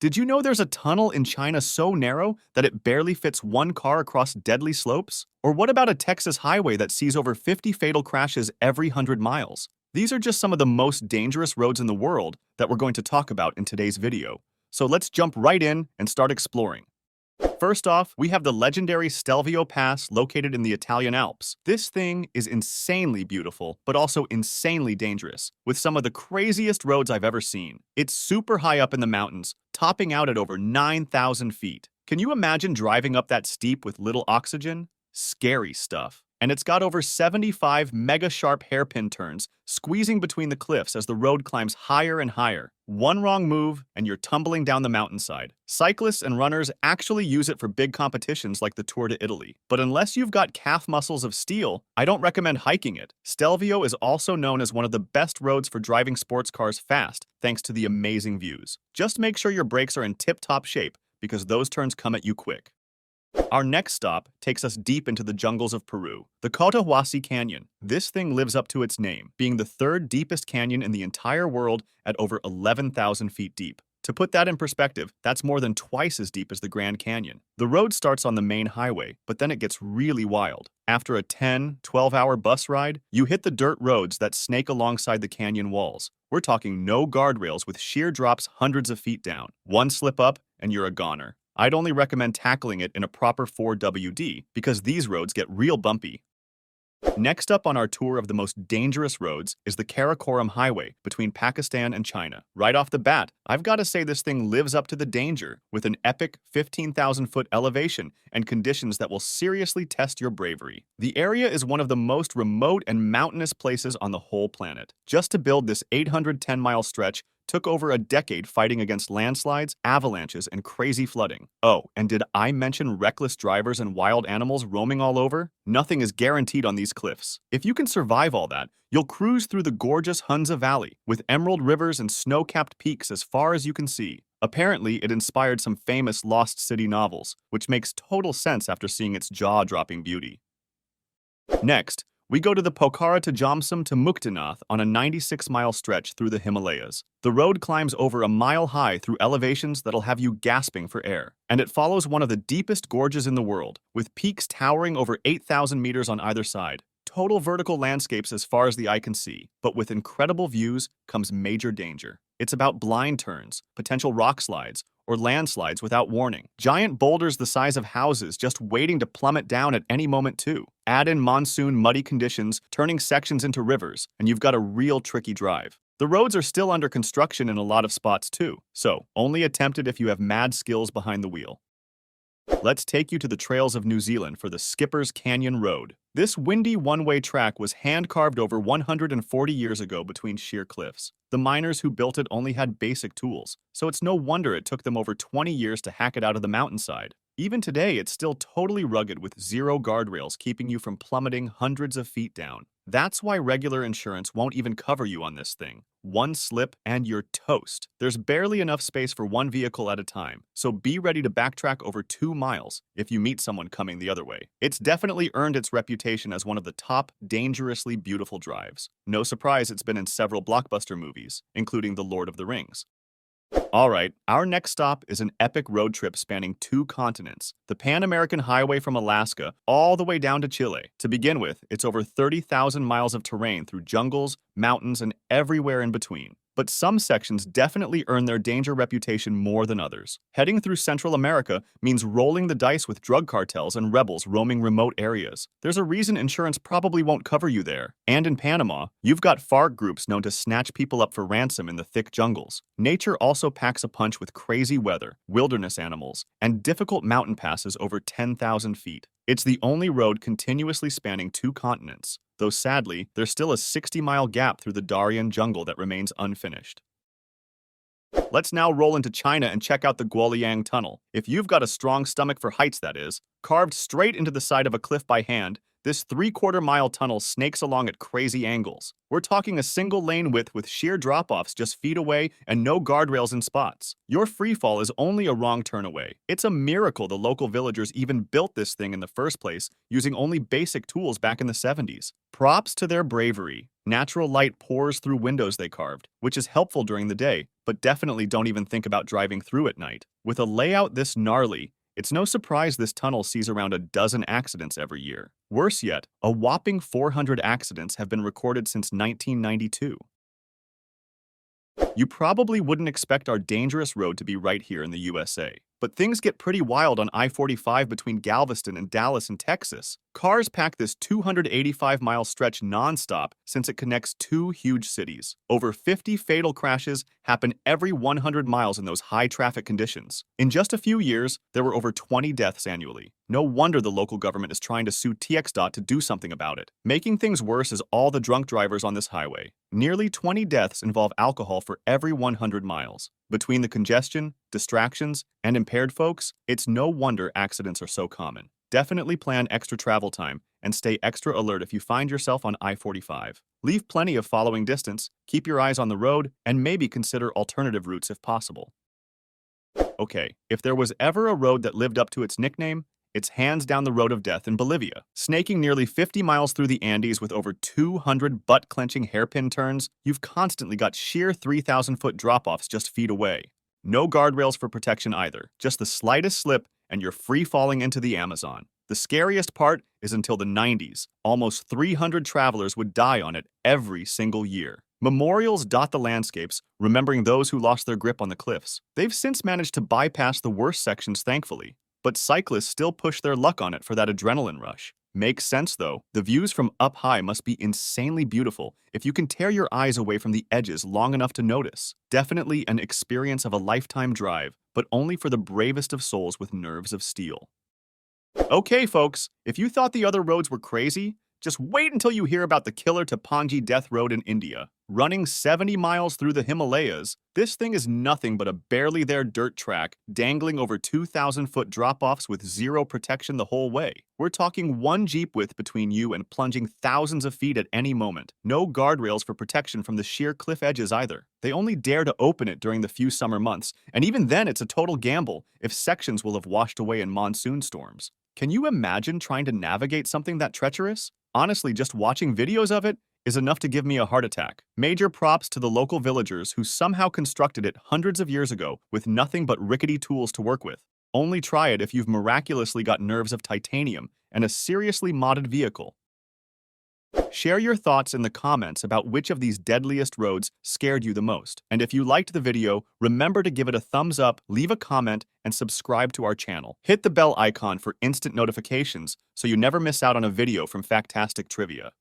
Did you know there's a tunnel in China so narrow that it barely fits one car across deadly slopes? Or what about a Texas highway that sees over 50 fatal crashes every 100 miles? These are just some of the most dangerous roads in the world that we're going to talk about in today's video. So let's jump right in and start exploring. First off, we have the legendary Stelvio Pass located in the Italian Alps. This thing is insanely beautiful, but also insanely dangerous, with some of the craziest roads I've ever seen. It's super high up in the mountains, topping out at over 9,000 feet. Can you imagine driving up that steep with little oxygen? Scary stuff. And it's got over 75 mega-sharp hairpin turns, squeezing between the cliffs as the road climbs higher and higher. One wrong move, and you're tumbling down the mountainside. Cyclists and runners actually use it for big competitions like the Tour de Italy. But unless you've got calf muscles of steel, I don't recommend hiking it. Stelvio is also known as one of the best roads for driving sports cars fast, thanks to the amazing views. Just make sure your brakes are in tip-top shape, because those turns come at you quick. Our next stop takes us deep into the jungles of Peru, the Kotahi Canyon. This thing lives up to its name, being the third deepest canyon in the entire world at over 11,000 feet deep. To put that in perspective, that's more than twice as deep as the Grand Canyon. The road starts on the main highway, but then it gets really wild. After a 10-12-hour bus ride, you hit the dirt roads that snake alongside the canyon walls. We're talking no guardrails with sheer drops hundreds of feet down. One slip up, and you're a goner. I'd only recommend tackling it in a proper 4WD because these roads get real bumpy. Next up on our tour of the most dangerous roads is the Korum Highway between Pakistan and China. Right off the bat, I've got to say this thing lives up to the danger with an epic 15,000-foot elevation and conditions that will seriously test your bravery. The area is one of the most remote and mountainous places on the whole planet. Just to build this 810-mile stretch took over a decade fighting against landslides, avalanches, and crazy flooding. Oh, and did I mention reckless drivers and wild animals roaming all over? Nothing is guaranteed on these cliffs. If you can survive all that, you'll cruise through the gorgeous Hunza Valley, with emerald rivers and snow-capped peaks as far as you can see. Apparently, it inspired some famous Lost City novels, which makes total sense after seeing its jaw-dropping beauty. Next, we go to the Pokhara to Jamsum to Muktinath on a 96-mile stretch through the Himalayas. The road climbs over a mile high through elevations that'll have you gasping for air. And it follows one of the deepest gorges in the world, with peaks towering over 8,000 meters on either side. Total vertical landscapes as far as the eye can see, but with incredible views comes major danger. It's about blind turns, potential rock slides, or landslides without warning. Giant boulders the size of houses just waiting to plummet down at any moment too. Add in monsoon muddy conditions, turning sections into rivers, and you've got a real tricky drive. The roads are still under construction in a lot of spots too, so only attempt it if you have mad skills behind the wheel. Let's take you to the trails of New Zealand for the Skipper's Canyon Road. This windy one-way track was hand-carved over 140 years ago between sheer cliffs. The miners who built it only had basic tools, so it's no wonder it took them over 20 years to hack it out of the mountainside. Even today, it's still totally rugged with zero guardrails keeping you from plummeting hundreds of feet down. That's why regular insurance won't even cover you on this thing. One slip and you're toast. There's barely enough space for one vehicle at a time, so be ready to backtrack over 2 miles if you meet someone coming the other way. It's definitely earned its reputation as one of the top dangerously beautiful drives. No surprise it's been in several blockbuster movies, including The Lord of the Rings. Alright, our next stop is an epic road trip spanning 2 continents, the PanAmerican Highway from Alaska all the way down to Chile. To begin with, it's over 30,000 miles of terrain through jungles, mountains, and everywhere in between. But some sections definitely earn their danger reputation more than others. Heading through Central America means rolling the dice with drug cartels and rebels roaming remote areas. There's a reason insurance probably won't cover you there. And in Panama, you've got FARC groups known to snatch people up for ransom in the thick jungles. Nature also packs a punch with crazy weather, wilderness animals, and difficult mountain passes over 10,000 feet. It's the only road continuously spanning 2 continents, though sadly, there's still a 60-mile gap through the Darien jungle that remains unfinished. Let's now roll into China and check out the Guoliang Tunnel. If you've got a strong stomach for heights, that is. Carved straight into the side of a cliff by hand, this 3/4-mile tunnel snakes along at crazy angles. We're talking a single lane width with sheer drop-offs just feet away and no guardrails in spots. Your free fall is only a wrong turn away. It's a miracle the local villagers even built this thing in the first place using only basic tools back in the 70s. Props to their bravery. Natural light pours through windows they carved, which is helpful during the day, but definitely don't even think about driving through at night. With a layout this gnarly, it's no surprise this tunnel sees around a dozen accidents every year. Worse yet, a whopping 400 accidents have been recorded since 1992. You probably wouldn't expect our dangerous road to be right here in the USA. But things get pretty wild on I-45 between Galveston and Dallas in Texas. Cars pack this 285-mile stretch nonstop since it connects two huge cities. Over 50 fatal crashes happen every 100 miles in those high-traffic conditions. In just a few years, there were over 20 deaths annually. No wonder the local government is trying to sue TxDOT to do something about it. Making things worse is all the drunk drivers on this highway. Nearly 20 deaths involve alcohol for every 100 miles. Between the congestion, distractions, and impaired folks, it's no wonder accidents are so common. Definitely plan extra travel time and stay extra alert if you find yourself on I-45. Leave plenty of following distance, keep your eyes on the road, and maybe consider alternative routes if possible. Okay, if there was ever a road that lived up to its nickname, it's hands down the road of death in Bolivia. Snaking nearly 50 miles through the Andes with over 200 butt-clenching hairpin turns, you've constantly got sheer 3,000-foot drop-offs just feet away. No guardrails for protection either, just the slightest slip and you're free-falling into the Amazon. The scariest part is until the 90s, almost 300 travelers would die on it every single year. Memorials dot the landscapes, remembering those who lost their grip on the cliffs. They've since managed to bypass the worst sections, thankfully. But cyclists still push their luck on it for that adrenaline rush. Makes sense, though. The views from up high must be insanely beautiful if you can tear your eyes away from the edges long enough to notice. Definitely an experience of a lifetime drive, but only for the bravest of souls with nerves of steel. Okay, folks, if you thought the other roads were crazy, just wait until you hear about the killer to Pongi Death Road in India. Running 70 miles through the Himalayas, this thing is nothing but a barely there dirt track dangling over 2,000-foot drop-offs with zero protection the whole way. We're talking one Jeep width between you and plunging thousands of feet at any moment. No guardrails for protection from the sheer cliff edges either. They only dare to open it during the few summer months, and even then it's a total gamble if sections will have washed away in monsoon storms. Can you imagine trying to navigate something that treacherous? Honestly, just watching videos of it is enough to give me a heart attack. Major props to the local villagers who somehow constructed it hundreds of years ago with nothing but rickety tools to work with. Only try it if you've miraculously got nerves of titanium and a seriously modded vehicle. Share your thoughts in the comments about which of these deadliest roads scared you the most. And if you liked the video, remember to give it a thumbs up, leave a comment, and subscribe to our channel. Hit the bell icon for instant notifications so you never miss out on a video from Factastic Trivia.